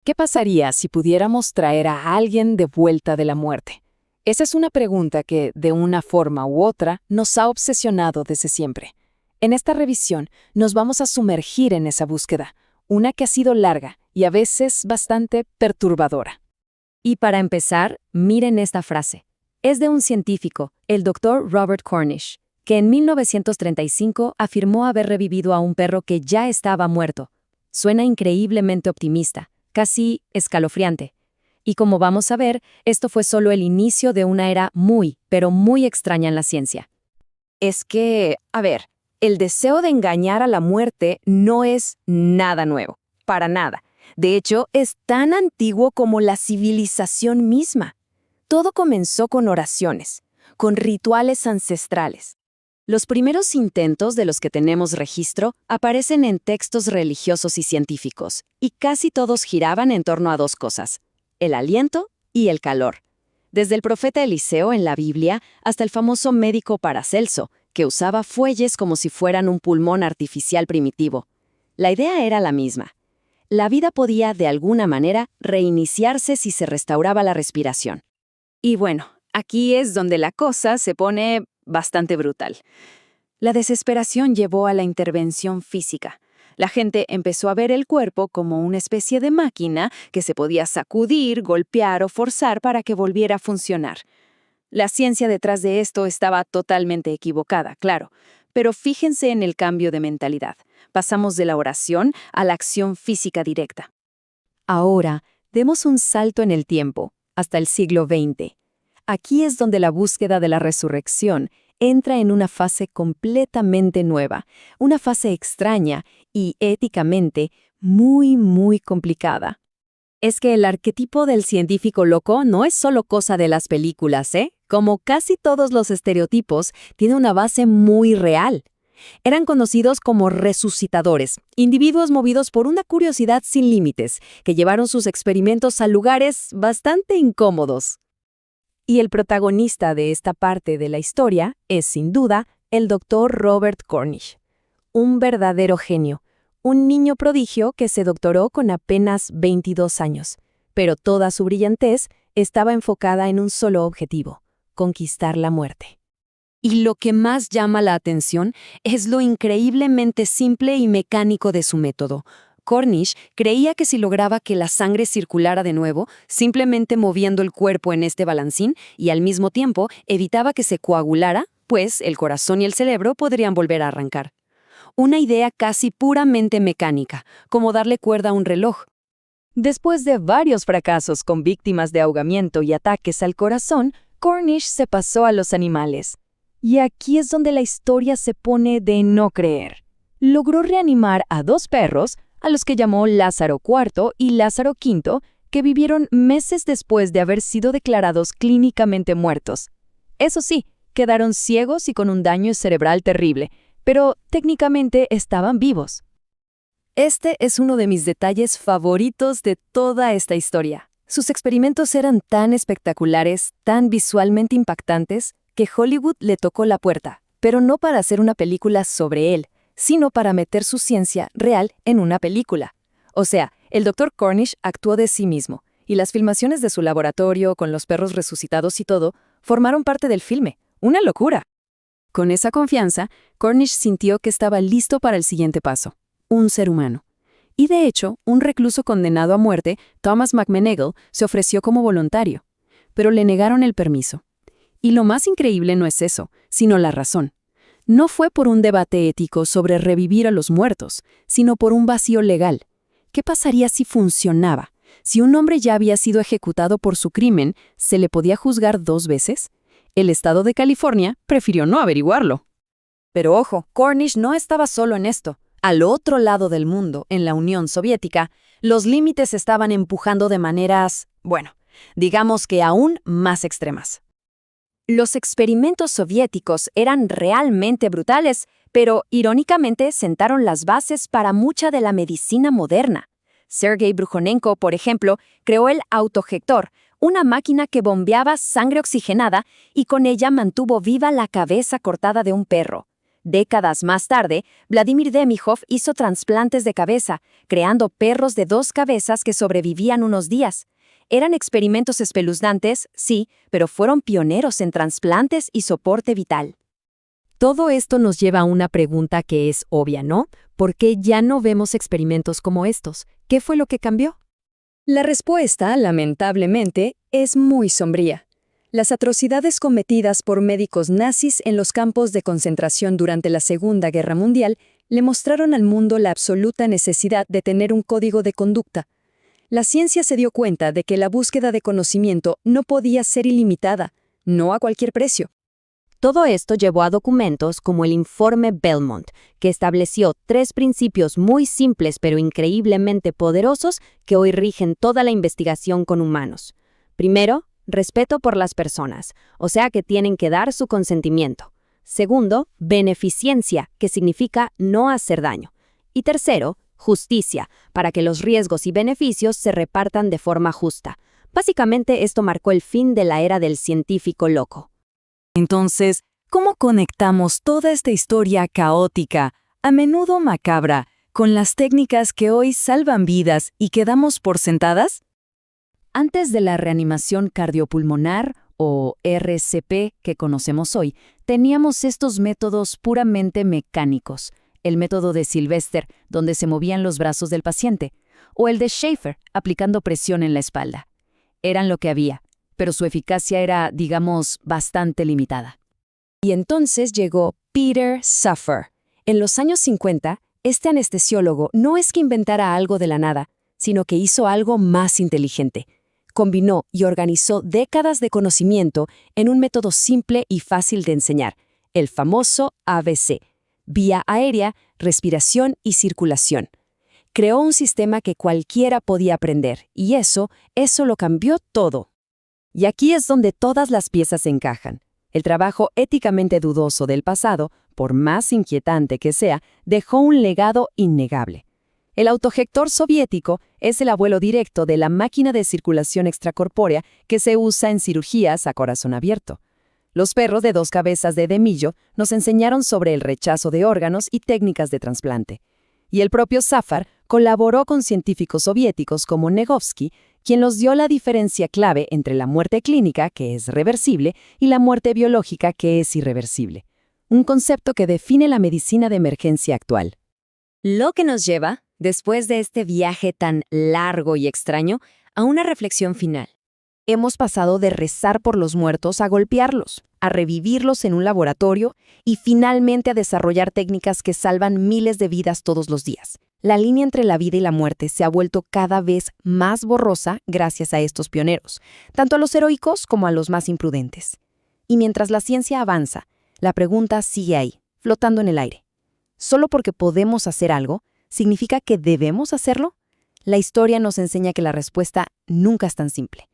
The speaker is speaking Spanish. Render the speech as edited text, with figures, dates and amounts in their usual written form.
¿Qué pasaría si pudiéramos traer a alguien de vuelta de la muerte? Esa es una pregunta que, de una forma u otra, nos ha obsesionado desde siempre. En esta revisión nos vamos a sumergir en esa búsqueda, una que ha sido larga y a veces bastante perturbadora. Y para empezar, miren esta frase. Es de un científico, el Dr. Robert Cornish, que en 1935 afirmó haber revivido a un perro que ya estaba muerto. Suena increíblemente optimista, casi escalofriante. Y como vamos a ver, esto fue solo el inicio de una era muy, pero muy extraña en la ciencia. Es que, el deseo de engañar a la muerte no es nada nuevo, para nada. De hecho, es tan antiguo como la civilización misma. Todo comenzó con oraciones, con rituales ancestrales. Los primeros intentos de los que tenemos registro aparecen en textos religiosos y científicos, y casi todos giraban en torno a dos cosas: el aliento y el calor. Desde el profeta Eliseo en la Biblia hasta el famoso médico Paracelso, que usaba fuelles como si fueran un pulmón artificial primitivo. La idea era la misma. La vida podía, de alguna manera, reiniciarse si se restauraba la respiración. Y bueno, aquí es donde la cosa se pone bastante brutal. La desesperación llevó a la intervención física. La gente empezó a ver el cuerpo como una especie de máquina que se podía sacudir, golpear o forzar para que volviera a funcionar. La ciencia detrás de esto estaba totalmente equivocada, claro, pero fíjense en el cambio de mentalidad. Pasamos de la oración a la acción física directa. Ahora, demos un salto en el tiempo, hasta el siglo XX. Aquí es donde la búsqueda de la resurrección entra en una fase completamente nueva, una fase extraña y éticamente muy, muy complicada. Es que el arquetipo del científico loco no es solo cosa de las películas, ¿eh? Como casi todos los estereotipos, tiene una base muy real. Eran conocidos como resucitadores, individuos movidos por una curiosidad sin límites, que llevaron sus experimentos a lugares bastante incómodos. Y el protagonista de esta parte de la historia es, sin duda, el Dr. Robert Cornish. Un verdadero genio, un niño prodigio que se doctoró con apenas 22 años, pero toda su brillantez estaba enfocada en un solo objetivo: conquistar la muerte. Y lo que más llama la atención es lo increíblemente simple y mecánico de su método. Cornish creía que si lograba que la sangre circulara de nuevo, simplemente moviendo el cuerpo en este balancín y al mismo tiempo evitaba que se coagulara, pues el corazón y el cerebro podrían volver a arrancar. Una idea casi puramente mecánica, como darle cuerda a un reloj. Después de varios fracasos con víctimas de ahogamiento y ataques al corazón, Cornish se pasó a los animales. Y aquí es donde la historia se pone de no creer. Logró reanimar a 2 perros, a los que llamó Lázaro IV y Lázaro V, que vivieron meses después de haber sido declarados clínicamente muertos. Eso sí, quedaron ciegos y con un daño cerebral terrible, pero técnicamente estaban vivos. Este es uno de mis detalles favoritos de toda esta historia. Sus experimentos eran tan espectaculares, tan visualmente impactantes, que Hollywood le tocó la puerta, pero no para hacer una película sobre él, sino para meter su ciencia real en una película. O sea, el Dr. Cornish actuó de sí mismo, y las filmaciones de su laboratorio, con los perros resucitados y todo, formaron parte del filme. ¡Una locura! Con esa confianza, Cornish sintió que estaba listo para el siguiente paso: un ser humano. Y de hecho, un recluso condenado a muerte, Thomas McMenegal, se ofreció como voluntario, pero le negaron el permiso. Y lo más increíble no es eso, sino la razón. No fue por un debate ético sobre revivir a los muertos, sino por un vacío legal. ¿Qué pasaría si funcionaba? Si un hombre ya había sido ejecutado por su crimen, ¿se le podía juzgar 2 veces? El estado de California prefirió no averiguarlo. Pero ojo, Cornish no estaba solo en esto. Al otro lado del mundo, en la Unión Soviética, los límites estaban empujando de maneras, digamos que aún más extremas. Los experimentos soviéticos eran realmente brutales, pero irónicamente sentaron las bases para mucha de la medicina moderna. Sergei Brujonenko, por ejemplo, creó el autojector, una máquina que bombeaba sangre oxigenada y con ella mantuvo viva la cabeza cortada de un perro. Décadas más tarde, Vladimir Demihov hizo trasplantes de cabeza, creando perros de 2 cabezas que sobrevivían unos días. Eran experimentos espeluznantes, sí, pero fueron pioneros en trasplantes y soporte vital. Todo esto nos lleva a una pregunta que es obvia, ¿no? ¿Por qué ya no vemos experimentos como estos? ¿Qué fue lo que cambió? La respuesta, lamentablemente, es muy sombría. Las atrocidades cometidas por médicos nazis en los campos de concentración durante la Segunda Guerra Mundial le mostraron al mundo la absoluta necesidad de tener un código de conducta. La ciencia se dio cuenta de que la búsqueda de conocimiento no podía ser ilimitada, no a cualquier precio. Todo esto llevó a documentos como el Informe Belmont, que estableció 3 principios muy simples pero increíblemente poderosos que hoy rigen toda la investigación con humanos. Primero, respeto por las personas, o sea que tienen que dar su consentimiento. Segundo, beneficencia, que significa no hacer daño. Y tercero, justicia, para que los riesgos y beneficios se repartan de forma justa. Básicamente esto marcó el fin de la era del científico loco. Entonces, ¿cómo conectamos toda esta historia caótica, a menudo macabra, con las técnicas que hoy salvan vidas y que damos por sentadas? Antes de la reanimación cardiopulmonar, o RCP, que conocemos hoy, teníamos estos métodos puramente mecánicos. El método de Sylvester, donde se movían los brazos del paciente, o el de Schaefer, aplicando presión en la espalda. Eran lo que había, pero su eficacia era, digamos, bastante limitada. Y entonces llegó Peter Safar. En los años 50, este anestesiólogo no es que inventara algo de la nada, sino que hizo algo más inteligente. Combinó y organizó décadas de conocimiento en un método simple y fácil de enseñar, el famoso ABC, vía aérea, respiración y circulación. Creó un sistema que cualquiera podía aprender, y eso lo cambió todo. Y aquí es donde todas las piezas se encajan. El trabajo éticamente dudoso del pasado, por más inquietante que sea, dejó un legado innegable. El autojector soviético es el abuelo directo de la máquina de circulación extracorpórea que se usa en cirugías a corazón abierto. Los perros de 2 cabezas de Demillo nos enseñaron sobre el rechazo de órganos y técnicas de trasplante. Y el propio Safar colaboró con científicos soviéticos como Negovsky, quien nos dio la diferencia clave entre la muerte clínica, que es reversible, y la muerte biológica, que es irreversible. Un concepto que define la medicina de emergencia actual. Lo que nos lleva, después de este viaje tan largo y extraño, a una reflexión final. Hemos pasado de rezar por los muertos a golpearlos, a revivirlos en un laboratorio y finalmente a desarrollar técnicas que salvan miles de vidas todos los días. La línea entre la vida y la muerte se ha vuelto cada vez más borrosa gracias a estos pioneros, tanto a los heroicos como a los más imprudentes. Y mientras la ciencia avanza, la pregunta sigue ahí, flotando en el aire. ¿Solo porque podemos hacer algo, significa que debemos hacerlo? La historia nos enseña que la respuesta nunca es tan simple.